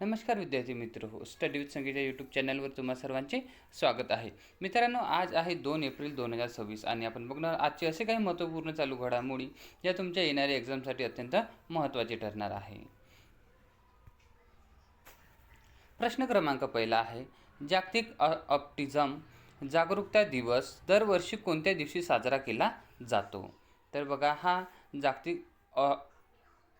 नमस्कार विद्यार्थी मित्र हो स्टडी विथ संगीत या यूट्यूब चॅनलवर तुम्हा सर्वांचे स्वागत आहे. मित्रांनो, आज आहे 2 एप्रिल 2026 आणि आपण बघणार आजचे असे काही महत्त्वपूर्ण चालू घडामोडी ज्या तुमच्या येणाऱ्या एक्झामसाठी अत्यंत महत्त्वाचे ठरणार आहे. प्रश्न क्रमांक पहिला आहे, जागतिक ऑटिझम जागरूकता दिवस दरवर्षी कोणत्या दिवशी साजरा केला जातो? तर बघा, हा जागतिक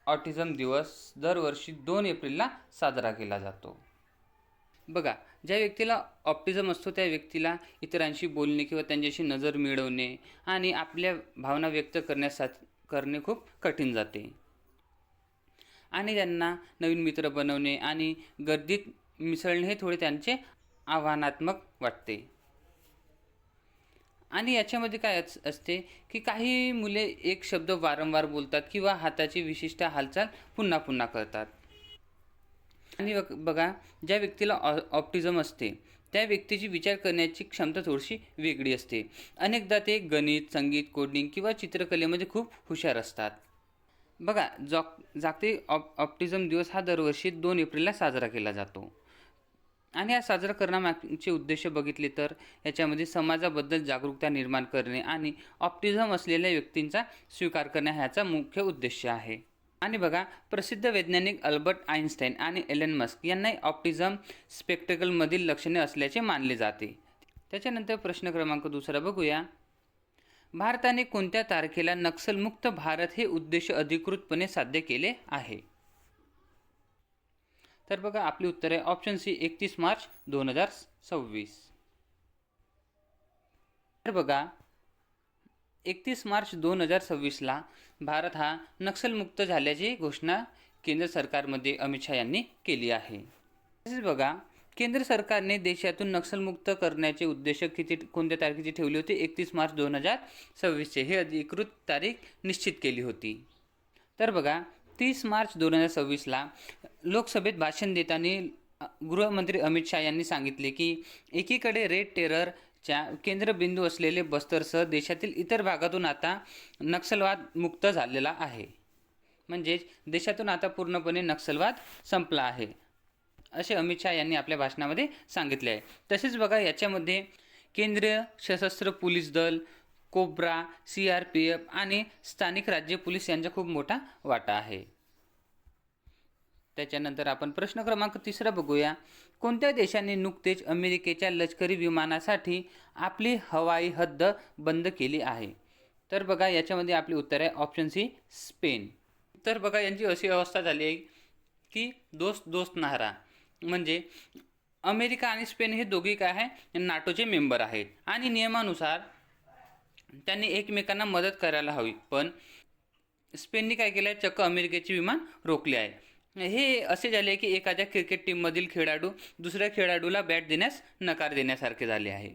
ऑटिझम दिवस दरवर्षी 2 एप्रिलला साजरा केला जातो. बघा, ज्या व्यक्तीला ऑटिझम असतो त्या व्यक्तीला इतरांशी बोलणे किंवा त्यांच्याशी नजर मिळवणे आणि आपल्या भावना व्यक्त करणे खूप कठीण जाते आणि त्यांना नवीन मित्र बनवणे आणि गर्दीत मिसळणे हे थोडे त्यांचे आव्हानात्मक वाटते. आणि याच्यामध्ये काय असते की काही मुले एक शब्द वारंवार बोलतात किंवा हाताची विशिष्ट हालचाल पुन्हा पुन्हा करतात. आणि बघा, ज्या व्यक्तीला ऑटिझम असते त्या व्यक्तीची विचार करण्याची क्षमता थोडीशी वेगळी असते. अनेकदा ते गणित, संगीत, कोडिंग किंवा चित्रकलेमध्ये खूप हुशार असतात. बघा, जागतिक ऑटिझम दिवस हा दरवर्षी 2 एप्रिलला साजरा केला जातो. आणि हा साजरा करण्यामागचे उद्देश बघितले तर याच्यामध्ये समाजाबद्दल जागरूकता निर्माण करणे आणि ऑटिझम असलेल्या व्यक्तींचा स्वीकार करणे ह्याचा मुख्य उद्देश आहे. आणि बघा, प्रसिद्ध वैज्ञानिक अल्बर्ट आइन्स्टाईन आणि एलन मस्क यांनाही ऑटिझम स्पेक्ट्रममधील लक्षणे असल्याचे मानले जाते. त्याच्यानंतर प्रश्न क्रमांक दुसरा बघूया. भारताने कोणत्या तारखेला नक्षलमुक्त भारत हे उद्देश अधिकृतपणे साध्य केले आहे? तर बघा, आपली उत्तर आहे ऑप्शन सी, 31 मार्च 2026. तर बघा, 31 मार्च 2026ला भारत हा नक्षलमुक्त झाल्याची घोषणा केंद्र सरकारमध्ये अमित शहा यांनी केली आहे. तसेच बघा, केंद्र सरकारने देशातून नक्षलमुक्त करण्याचे उद्देश कोणत्या तारखेची ठेवली होती? 31 मार्च 2026 हे अधिकृत तारीख निश्चित केली होती. तर बघा, 30 मार्च 2026ला लोकसभेत भाषण देताना गृहमंत्री अमित शहा यांनी सांगितले की एकीकडे रेड टेररच्या केंद्रबिंदू असलेले बस्तरसह देशातील इतर भागातून आता नक्षलवाद मुक्त झालेला आहे. म्हणजेच देशातून आता पूर्णपणे नक्षलवाद संपला आहे, असे अमित शहा यांनी आपल्या भाषणामध्ये सांगितले आहे. तसेच बघा, याच्यामध्ये केंद्रीय सशस्त्र पोलीस दल, कोब्रा, CRPF आणि स्थानिक राज्य पोलीस यांचा खूप मोठा वाटा आहे. त्याच्यानंतर आपण प्रश्न क्रमांक तिसरा बघूया. कोणत्या देशाने नुकतेच अमेरिकेच्या लष्करी विमानासाठी आपली हवाई हद्द बंद केली आहे? तर बघा, याच्यामध्ये आपले उत्तर आहे ऑप्शन सी, स्पेन. तर बघा, यांची अशी अवस्था झाली आहे की दोस्त दोस्त नाहरा, म्हणजे अमेरिका आणि स्पेन हे दोघे काय आहे, नाटोचे मेंबर आहेत आणि नियमानुसार त्यांनी एकमेकांना मदत करायला हवी. पण स्पेनने काय केलं आहे, चक्क अमेरिकेचे विमान रोखले आहे. हे असे झाले की एखाद्या क्रिकेट टीममधील खेळाडू दुसऱ्या खेळाडूला बॅट देण्यास नकार देण्यासारखे झाले आहे.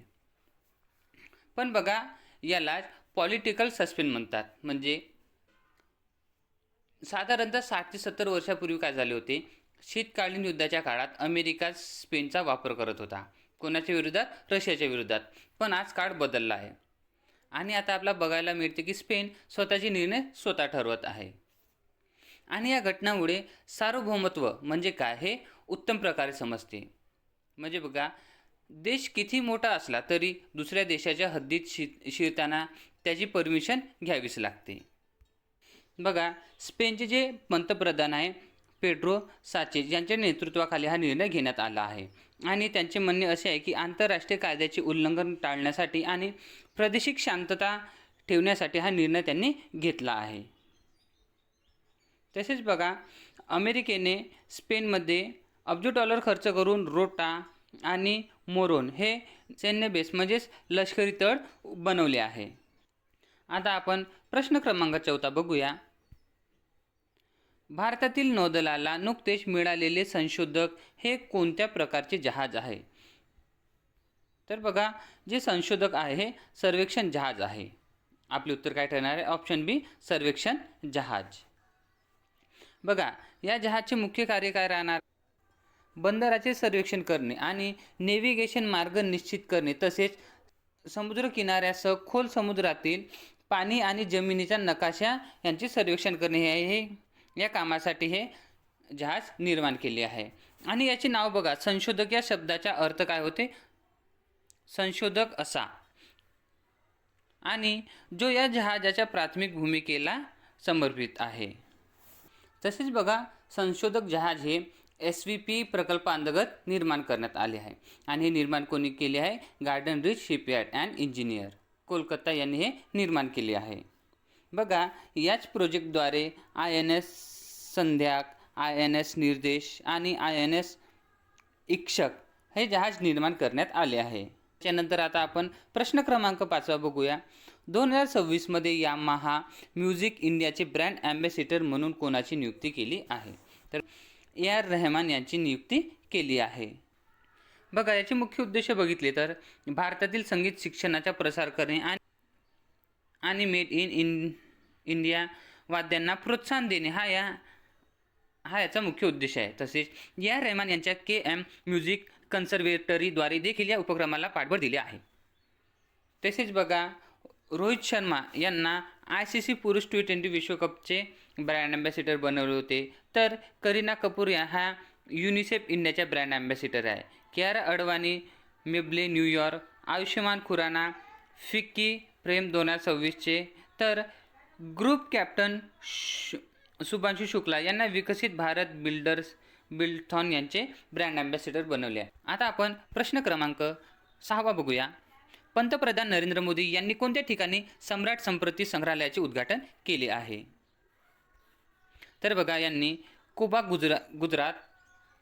पण बघा, याला पॉलिटिकल सस्पेंड म्हणतात. म्हणजे साधारणतः 60 ते 70 वर्षापूर्वी काय झाले होते, शीतकालीन युद्धाच्या काळात अमेरिका स्पेनचा वापर करत होता. कोणाच्या विरोधात? रशियाच्या विरोधात. पण आज काळ बदलला आहे आणि आता आपल्याला बघायला मिळते की स्पेन स्वतःचे निर्णय स्वतः ठरवत आहे. आणि या घटनामुळे सार्वभौमत्व म्हणजे काय हे उत्तम प्रकारे समजते. म्हणजे बघा, देश किती मोठा असला तरी दुसऱ्या देशाच्या हद्दीत शिरताना त्याची परमिशन घ्यावीच लागते. बघा, स्पेनचे जे पंतप्रधान आहे पेड्रो साचेज यांच्या नेतृत्वाखाली हा निर्णय घेण्यात आला आहे. आणि त्यांचे म्हणणे असे आहे की आंतरराष्ट्रीय कायद्याचे उल्लंघन टाळण्यासाठी आणि प्रादेशिक शांतता ठेवण्यासाठी हा निर्णय त्यांनी घेतला आहे. तसेच बघा, अमेरिकेने स्पेनमध्ये अब्ज डॉलर खर्च करून रोटा आणि मोरोन हे सैन्य बेस म्हणजेच लष्करी तळ बनवले आहे. आता आपण प्रश्न क्रमांक 14 बघूया. भारतातील नौदलाला नुकतेच मिळालेले संशोधक हे कोणत्या प्रकारचे जहाज आहे? तर बघा, जे संशोधक आहे हे सर्वेक्षण जहाज आहे. आपले उत्तर काय ठरणार आहे? ऑप्शन बी, सर्वेक्षण जहाज. बघा, या जहाजचे मुख्य कार्य काय राहणार? बंदराचे सर्वेक्षण करणे आणि नेव्हिगेशन मार्ग निश्चित करणे, तसेच समुद्र किनाऱ्यासह खोल समुद्रातील पाणी आणि जमिनीच्या नकाशा यांचे सर्वेक्षण करणे हे या कामासाठी हे जहाज निर्माण केले आहे. आणि याचे नाव बघा, संशोधक या शब्दाचा अर्थ काय होते, संशोधक असा, आणि जो या जहाजाच्या प्राथमिक भूमिकेला समर्पित आहे. तसेच बघा, संशोधक जहाज हे SVP प्रकल्पांतर्गत निर्माण करण्यात आले आहे. आणि हे निर्माण कोणी केले आहे, garden rich shipyard and engineer Kolkata यांनी हे निर्माण केले आहे. बघा, याच प्रोजेक्टद्वारे INS संध्याक, INS निर्देश आणि INS इक्षक हे जहाज निर्माण करण्यात आले आहे. त्यानंतर आता आपण प्रश्न क्रमांक 5 बघूया. 2026 मध्ये यामाहा म्युझिक इंडियाचे ब्रँड ॲम्बॅसिडर म्हणून कोणाची नियुक्ती केली आहे? तर AR रहमान यांची नियुक्ती केली आहे. बघा, याचे मुख्य उद्देश बघितले तर भारतातील संगीत शिक्षणाचा प्रसार करणे आणि मेड इन इंडिया वाद्यांना प्रोत्साहन देणे हा याचा मुख्य उद्देश आहे. तसेच AR रहमान यांच्या KM म्युझिक कन्सर्वेटरीद्वारे देखील या उपक्रमाला पाठबळ दिले आहे. तसेच बघा, रोहित शर्मा यांना ICC पुरुष T20 विश्वकपचे ब्रँड ॲम्बॅसिडर बनवले होते. तर करीना कपूर हा युनिसेफ इंडियाच्या ब्रँड ॲम्बॅसिडर आहे. Kiara Advani Maybelline New York, Ayushmann Khurrana FICCI frames 2026चे, तर ग्रुप कॅप्टन शुभांशु शुक्ला यांना विकसित भारत बिल्डथॉन यांचे ब्रँड ॲम्बॅसिडर बनवले आहे. आता आपण प्रश्न क्रमांक 6 बघूया. पंतप्रधान नरेंद्र मोदी यांनी कोणत्या ठिकाणी सम्राट संप्रती संग्रहालयाचे उद्घाटन केले आहे? तर बघा, यांनी कोबा गुजरात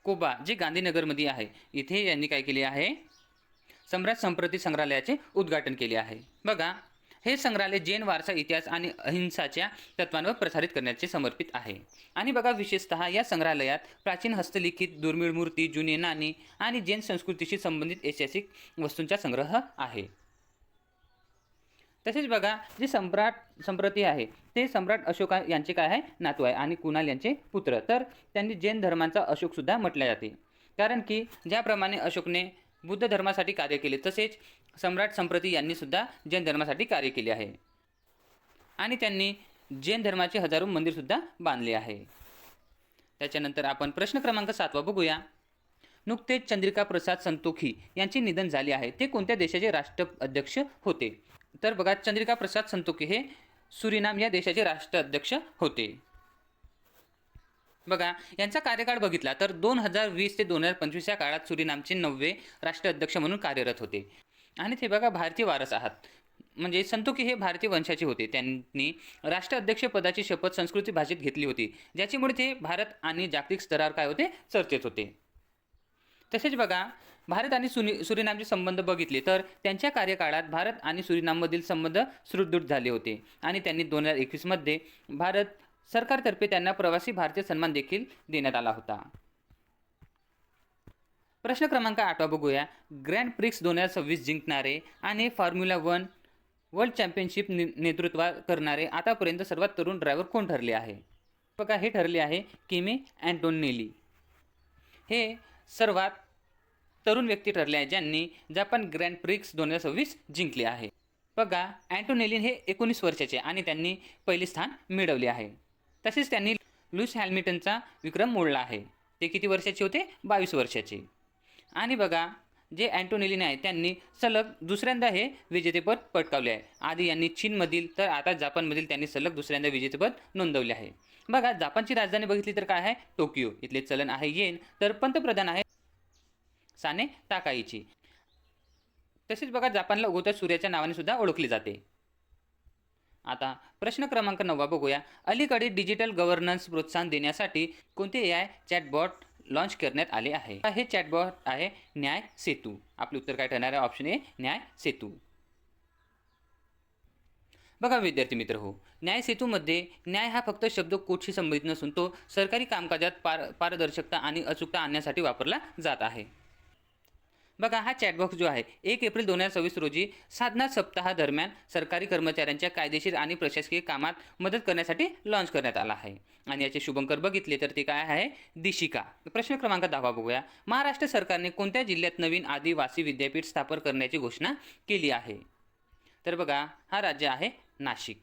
कोबा जे गांधीनगरमध्ये आहे, इथे यांनी काय केले आहे, सम्राट संप्रती संग्रहालयाचे उद्घाटन केले आहे. बघा, हे संग्रहालय जैन वारसा, इतिहास आणि अहिंसाच्या तत्वांवर प्रसारित करण्याचे समर्पित आहे. आणि बघा, विशेषतः या संग्रहालयात प्राचीन हस्तलिखित, दुर्मिळ मूर्ती, जुने नाणी आणि जैन संस्कृतीशी संबंधित ऐतिहासिक वस्तूंचा संग्रह आहे. तसेच बघा, जे संप्रती आहे ते सम्राट अशोक यांचे काय आहे, नातू आहे आणि कुणाल यांचे पुत्र. तर त्यांनी जैन धर्माचा अशोकसुद्धा म्हटले जाते, कारण की ज्याप्रमाणे अशोकने बुद्ध धर्मासाठी कार्य केले, तसेच सम्राट संप्रती यांनी सुद्धा जैन धर्मासाठी कार्य केले आहे. आणि त्यांनी जैन धर्माचे हजारो मंदिरसुद्धा बांधले आहे. त्याच्यानंतर आपण प्रश्न क्रमांक 7 बघूया. नुकतेच चंद्रिका प्रसाद संतोखी यांचे निधन झाले आहे. ते कोणत्या देशाचे राष्ट्राध्यक्ष होते? तर बघा, चंद्रिका प्रसाद संतोखी हे सुरिनाम या देशाचे राष्ट्राध्यक्ष होते. बघा, यांचा कार्यकाळ बघितला तर 2020 ते 2025 या काळात सुरिनामचे 9वे राष्ट्राध्यक्ष म्हणून कार्यरत होते. आणि ते बघा, भारतीय वारस आहात, म्हणजे संतोखी हे भारतीय वंशाचे होते. त्यांनी राष्ट्राध्यक्ष पदाची शपथ संस्कृत भाषेत घेतली होती, ज्याच्यामुळे ते भारत आणि जागतिक स्तरावर काय होते, चर्चेत होते. तसेच बघा, भारत आणि सुरिनामचे संबंध बघितले तर त्यांच्या कार्यकाळात भारत आणि सुरिनाममधील संबंध सुदृढ झाले होते. आणि त्यांनी 2021 मध्ये भारत सरकारतर्फे त्यांना प्रवासी भारतीय सन्मान देखील देण्यात आला होता. प्रश्न क्रमांक 8 बघूया. ग्रँड प्रिक्स 2026 जिंकणारे आणि फॉर्म्युला 1 वर्ल्ड चॅम्पियनशिप नेतृत्व करणारे आतापर्यंत सर्वात तरुण ड्रायव्हर कोण ठरले आहे? बघा, हे ठरले आहे किमी अँटोनेली. हे सर्वात तरुण व्यक्ती ठरले आहे ज्यांनी जपान ग्रँड प्रिक्स 2026 जिंकले आहे. बघा, अँटोनेलिन हे 19 वर्षाचे आणि त्यांनी पहिले स्थान मिळवले आहे. तसेच त्यांनी लुईस हॅमिल्टनचा विक्रम मोडला आहे. ते किती वर्षाचे होते? 22 वर्षाचे. आणि बघा, जे अँटोनेलिन आहे त्यांनी सलग दुसऱ्यांदा हे विजेतेपद पटकावले आहे. आधी यांनी चीनमधील तर आता जापानमधील त्यांनी सलग दुसऱ्यांदा विजेतेपद नोंदवले आहे. बघा, जापानची राजधानी बघितली तर काय आहे? टोकियो. इथले चलन आहे येन. तर पंतप्रधान आहे साने ताकाईची. तसेच बघा, जापानला उगवत्या सूर्याच्या नावाने सुद्धा ओळखले जाते. आता प्रश्न क्रमांक 9 बघूया. अलीकडे डिजिटल गव्हर्नन्स प्रोत्साहन देण्यासाठी कोणते AI चॅटबॉट लॉन्च करण्यात आले आहे? हे चॅटबॉट आहे न्याय सेतू. आपले उत्तर काय ठरणार आहे? ऑप्शन ए, न्याय सेतू. बघा विद्यार्थी मित्र हो, न्याय सेतूमध्ये न्याय हा फक्त शब्दकोशशी संबंधित नसून तो सरकारी कामकाजात पारदर्शकता आणि अचूकता आणण्यासाठी वापरला जात आहे. बघा, हा चॅटबॉक्स जो आहे 1 एप्रिल 2026 रोजी साधना सप्ताहा दरम्यान सरकारी कर्मचाऱ्यांच्या कायदेशीर आणि प्रशासकीय कामात मदत करण्यासाठी लॉन्च करण्यात आला आहे. आणि याचे शुभंकर बघितले तर ते काय आहे? दिशिका. प्रश्न क्रमांक 10 बघूया. महाराष्ट्र सरकारने कोणत्या जिल्ह्यात नवीन आदिवासी विद्यापीठ स्थापन करण्याची घोषणा केली आहे? तर बघा, हा राज्य आहे नाशिक.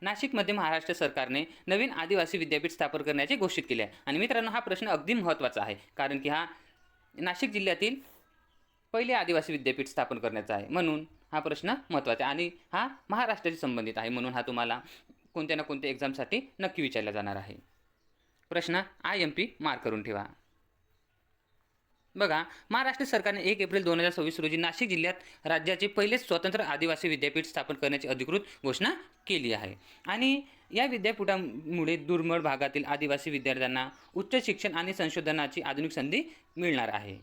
नाशिकमध्ये महाराष्ट्र सरकारने नवीन आदिवासी विद्यापीठ स्थापन करण्याचे घोषित केले आहे. आणि मित्रांनो, हा प्रश्न अगदी महत्त्वाचा आहे, कारण की हा नाशिक जिल्ह्यातील पहिले आदिवासी विद्यापीठ स्थापन करण्याचा आहे. म्हणून हा प्रश्न महत्त्वाचा आहे आणि हा महाराष्ट्राशी संबंधित आहे. म्हणून हा तुम्हाला कोणत्या ना कोणत्या एक्झामसाठी नक्की विचारला जाणार आहे. प्रश्न IMP मार्क करून ठेवा. बघा, महाराष्ट्र सरकारने 1 एप्रिल 2026 रोजी नाशिक जिल्ह्यात राज्याचे पहिलेच स्वतंत्र आदिवासी विद्यापीठ स्थापन करण्याची अधिकृत घोषणा केली आहे. आणि या विद्यापीठामुळे दुर्मिळ भागातील आदिवासी विद्यार्थ्यांना उच्च शिक्षण आणि संशोधनाची आधुनिक संधी मिळणार आहे.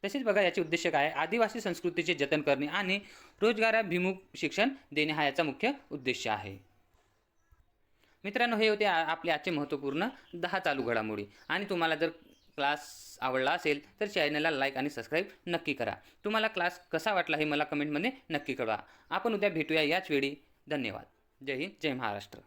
तसेच बघा, याचे उद्देश काय आहे? आदिवासी संस्कृतीचे जतन करणे आणि रोजगाराभिमुख शिक्षण देणे हा याचा मुख्य उद्देश आहे. मित्रांनो, हे होते आपले आजचे महत्त्वपूर्ण 10 चालू घडामोडी. आणि तुम्हाला जर क्लास आवडला असेल तर चॅनलला लाईक आणि सबस्क्राईब नक्की करा. तुम्हाला क्लास कसा वाटला हे मला कमेंटमध्ये नक्की कळवा. आपण उद्या भेटूया याच वेळी. धन्यवाद. जय हिंद, जय महाराष्ट्र.